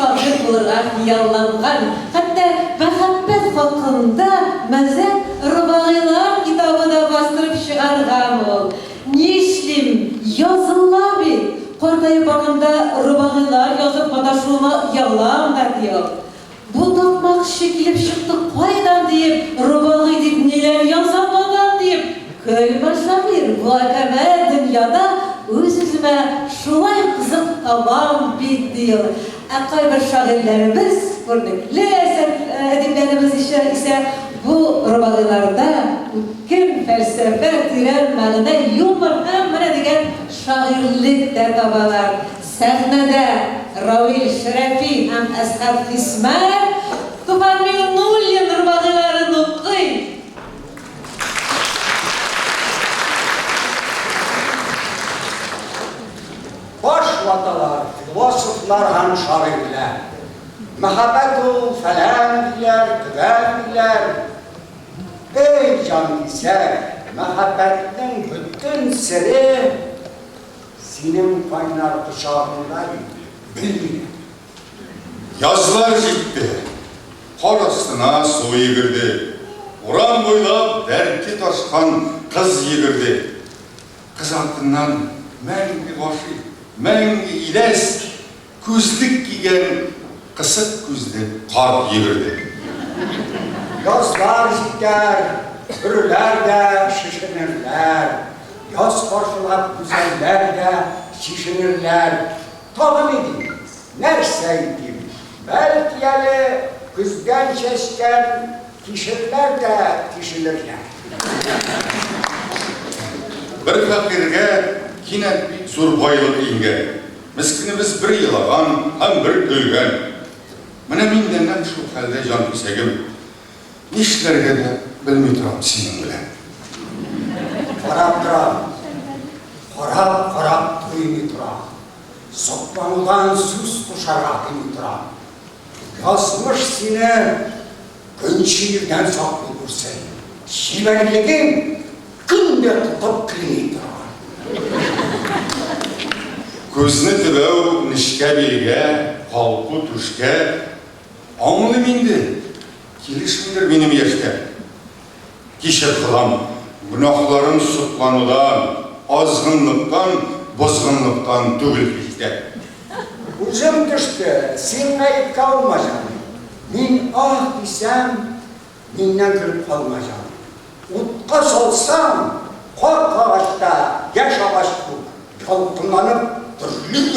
şahit bulurlar, yallangan. Hatta muhabbet hakkında mazet Rubailar kitabına bastırıp çıkargan ol. Nişlim yazılla bir. Korkayı bakında Rubailar yazıp pataşluğuma yallanlar diyor. Bu takmak şekilip çıktı koydan deyip Rubai deyip neler yazamadan deyip köy başlamır. Bu akame dünyada öz-özüme şulay kızık tavam bit diyor. Akay bir şairlerimiz, örnekli ediplerimiz ise bu Rubailarda kim felsefe, tiren, mağına, yumur hem degan şairlik der tabalar. Sahnede Ravil Şerefi hem Esad İsmail Tufanmin Nulyen Rubaiları nukki. Baş vatalar, filosoflar hem şairler. Mehabbetu falan diler, güven diler. Ey can ise mehabbetin bütün siri senin kaynar kuşağında bilmiyor. Yazlar gitti. Parasına soy yigirdi. Oran boylap derki taşkan kız yigirdi. Kız altından mengi başı, mengi iles, küzlük giyen kısık küzlü kart yigirdi. Yazlar gider, ürüler de şişinirler. Yaz karşılap güzeller de şişinirler. Tahmin edin, nerseydim, belki yali kızdan şeşken kişiler de kişilirler. Bir fakirge yine bir zor bayılık inge. Miskinimiz bir yılagan, hem bir ölgen. Mine mindenden şu halde can pisegim. Nişlerge de bilmiyorum senin bilen. Harap duymuyorum. Sokmanıdan sus kuşarak duymuyorum. Yazmış seni gün şiirden saklı dursun. Şiverliğin günde tutup kılmıyorum. Көзіні тібеу нішке белге, қалқу түшке, аңлы менді, келішмендер менім ешке. Кешір қылам, günahlarım сұтланудан, azgınlıktan, bozgınlıktan tügül bizde. Uzun düştü, sen kayıp kalmayacaksın. Min ah desem, mindən gülüp kalmayacaksın. Utqa salsam, kork ağaçta, yaş ağaç bu, yalpınlanıp türlü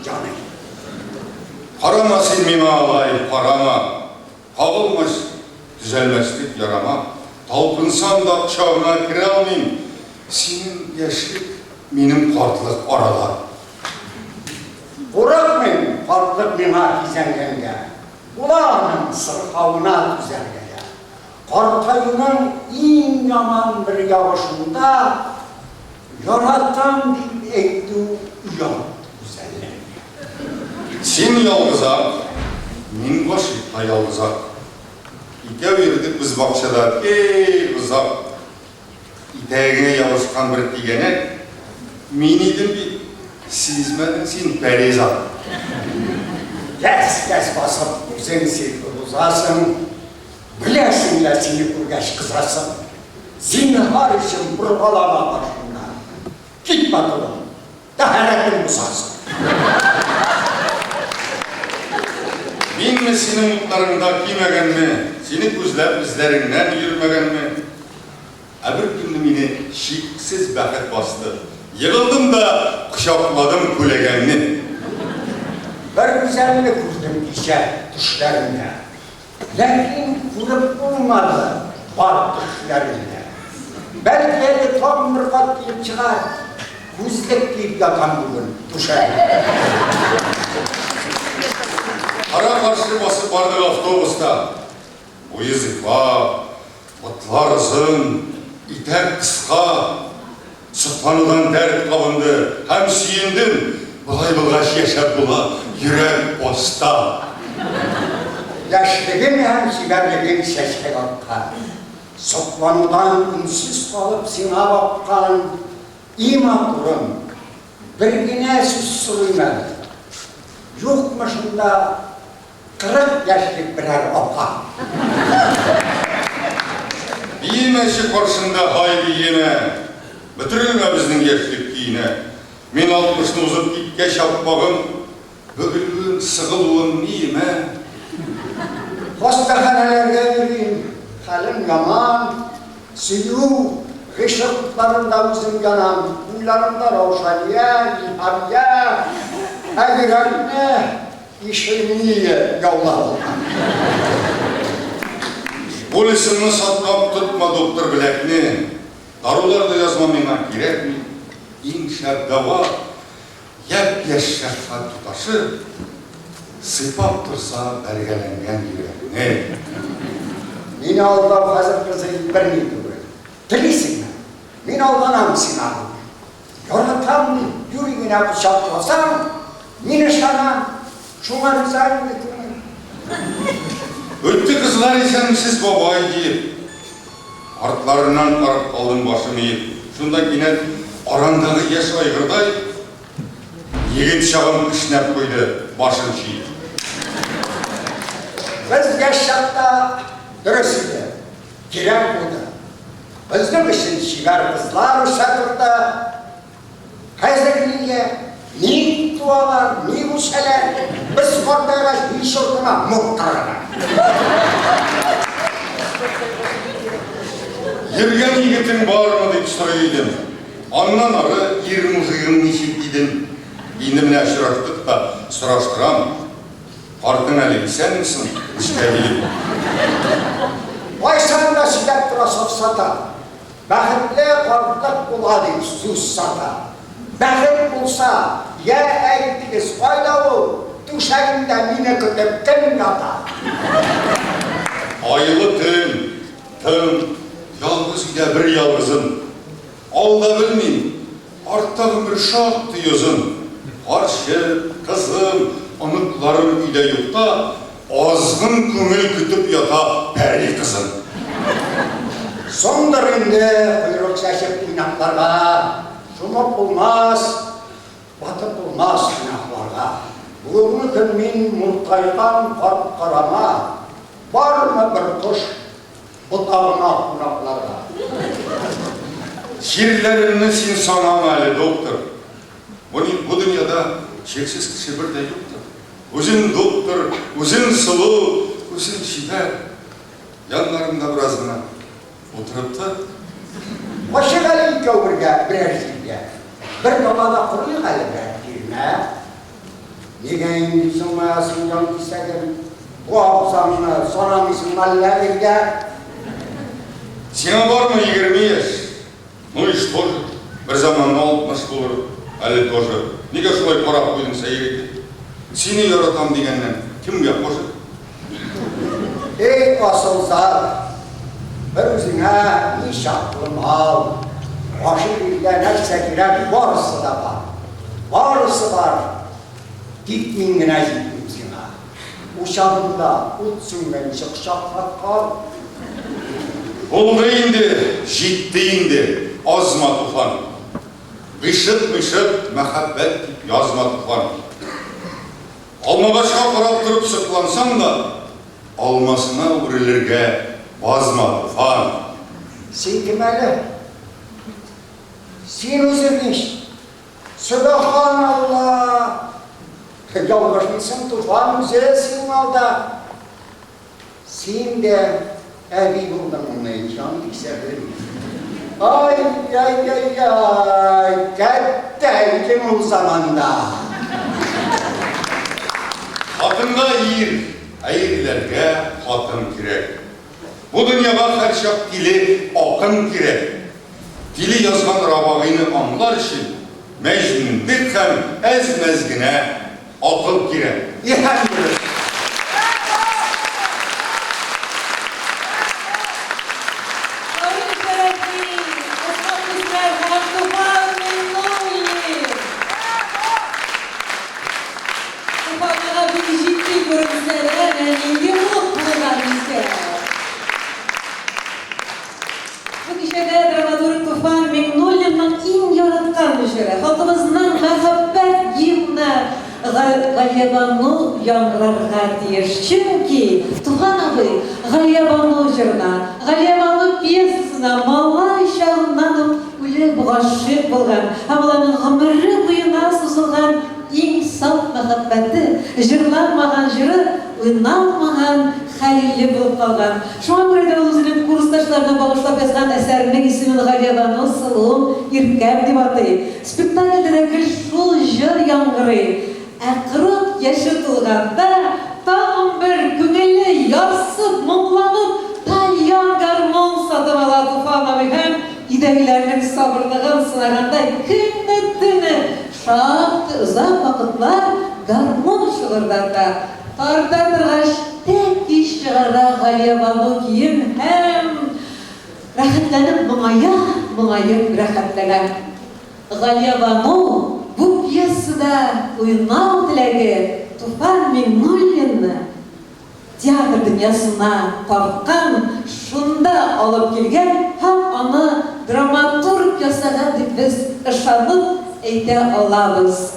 canı. Parama sen mime alay, parama. Kavılmış, düzelmezlik yarama. Talpınsam da çağına kire almayayım. Senin yaşlık, benim partlık aralar. Bırakmayın farklı mimar izengenge. Kulağının sırhavına düzelgeye. Kartayının en yaman bir yağışında yaratan bir ekti uyan güzelliğe. Sen yalgızak, men başlıkta yalgızak. İte verdik biz bakçada, ey kızak. İteğine yavuşkan bir diyene, meniydim bir sizmedin sen perezak. Kes basıp güzel sevgi uzasın. Bilesinler seni kurgaş kızasın. Zinhar için burgalama başına. Git bakalım. Dahanetin uzasın. Ben mi senin mutlarında giymegen mi? Seni gözlep izlerinden yürümegen mi? Bir günde beni şiksiz bakıt bastı. Yığıldım da kuşakladım külegenini. Bir güzellik kurdum gece düşlerinde. Lakin kurup bulmadı var düşlerinde. Belki tam bir katlayıp çıkar. Güzlük giyip yatan bugün düşer. Ara karşı basıp vardık avtobusta. Boyu zıfa, otlar uzun, iter kıska. Sıkmanıdan dert kavundu, hem suyundim. Bulay bulgaç yaşap bula, yürek posta. Yaşlığın hem siberliğin seçke bakkan. Sokmanıdan ünsüz kalıp sina bakkan. İma durun, birine sussuruymadı. Yokmuşunda 40 yaşlık birer opa. Biyemeşi karşında haydi yeme. Bitirilme bizden geçlik kiyine. Men 60'ını uzup gitke şapmağım. Bögülüğün, sığılığın neyime? Hastanelerge yürüyün, halim yaman. Siyu, gışıklarında bizim yanan, uylarında roşaniye, ilhamiye. Eğrenme, işini yolla olma. Polisini satkap tutma doktor bilekni. Darular da yazma mena gerek mi? İnşa dava, yep yaşşatsa tutaşı, sıpap dursa belgelengen yüreğini. Meni aldan hazır kızı bir neydi bu? Tilisin mi? Meni aldanam sinan. Yoratam yüreğine bıçaklasam, meni sana şuna rızayım etmem. Öttü kızlar esensiz babayı deyip, artlarından qarab kaldım başımı yiyip, şunda yine arandağı yaş aygırday, yigit şağım kışnap koydu başım çiğip. Biz yaşakta dürüsüydü, girem budu. Bizim için şiver kızlar uşakırda, hazırlığa ni dualar, ni uşalar, biz korkuyla bir şortuna muhtarına. Yergen yigitin var mı deyip soruyordum. Ondan arı 20 yılın işittiydim. İndimine şıraktık da sıraştıram. Farkın Ali sen misin? İşte Vay sen de şiddet durasıp sata. Bahirle korkak buladı sus sata. Bahir bulsa ya eğittiğiniz faydalı düşerinde mine kıtıp tüm yata. ayılı tüm, yalnız ile bir yalnızım. Alda bilmeyim, arttağım bir şahtı yüzüm. Karşı, kızım, anıklarım ile yurtta, azgın kümül kütüp yata perli kızım. Son dönemde kuyruk şaşıp inaklarla, şumuk bulmaz, batıp bulmaz inaklarla. Bulunu kılmin muhtaydan fark karama, var mı bir kuş butağına kunaklarla? Şiirlerini sin sanam Ali doktor. Bu dünyada çeksiz kişi bir de yoktur. Uzun doktor, uzun sulu, uzun şifer. Yanlarında biraz gına oturup da Başı gali köprüge birer zilge. Bir dolada kuruyor gali birer girme. Nigen sunmayasın can istedim. Bu hafızamını soramısın mallerinde. sana var mı 20 yaş? Ну и что же? Bir zamanla 60 bulur. Ali тоже. Nige şulay parap koydun seyirdi? Seni yaratam degenden kim yapmışı? Ey asıl zat, bir özüne iş aklım al. Başı birden neyse girer, varısı da var. Varısı var. Gitmingine gittim sana. Uşağında utsun ben çıkşaklat kal. Oldu indi, jitti indi, azma tufan. Gışıt mehabbet yazma tufan. Alma başka karap durup sıklansan da, almasına uğrilirge bazma tufan. Sevgimeli, sen üzülmüş. Subhanallah. Yalvarmışsın tufan üzersin alda. Sen de evi bundan ona imkan yükselir. Ay ay ay ay, kattaydım o zamanda. Hatınga eğirlerge hatın kirek. Bu dünyada her şak dili akın kirek. Dili yazgan rabağını anlar için mecnun bir hem ez mezgine akıl kirek. Yani Bu kişide dramaturg Tufan Mengnullин'nin en yaratkan düşeri. Halkımızın muhabbet yığını Галиябану яңгырарга тиеш. Чөнки Туфан абый Галиябану җырына, Галиябану пьесасына малай чагыннан ук үлеп гашыйк булган, һәм аларның гомере буена сузылган иң саф мәхәббәте, җырланмаган җыры, уйналмаган хәлиле булып калган. Шуңа күрә дә ул үзенең курсташларына багышлап язган әсәренең исемен Галиябану сылуым иркәм дип атый. Спектакльдә дә гел шул җыр яңгырый. Ә кырык яшы тулганда тагын бер күңеле ярсып, моңланып, тальян гармон сатып ала Туфан абый һәм өйдәгеләрнең сабырлыгын сынагандай көнне-төне шактый озак вакытлар гармон шыгырдата. Тарда торгач тәк иш чыгара Галиябану кием һәм рәхәтләнеп моңаеп рәхәтләнә. Галиябану bu piyasada uynau tilagi Tufan Mingнуллинni teatr dünyasına tartkan, şunda alıp kelgen һәм аны dramaturg ясаган дип без ышанып әйтә алабыз.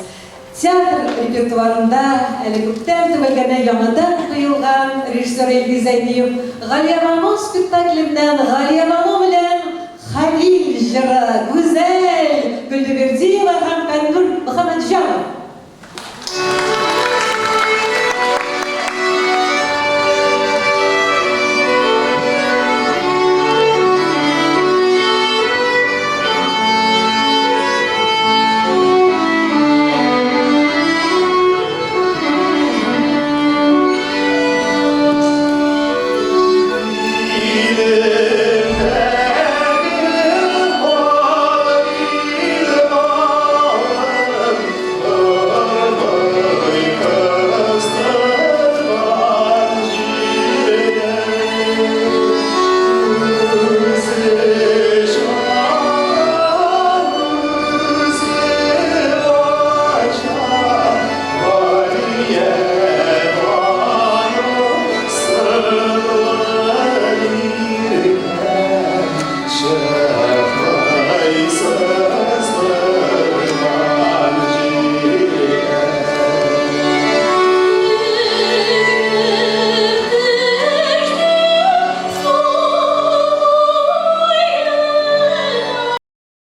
Театр репертуарында әле күптән түбәлгәнә яңадан куелган режиссер Илгиз Зәйниев Галиябану спектаклендән Галиябану белән Хәлил җыры, Гүзәл Гөлдебердиева һәм Фәннур Мөхәммәтҗанов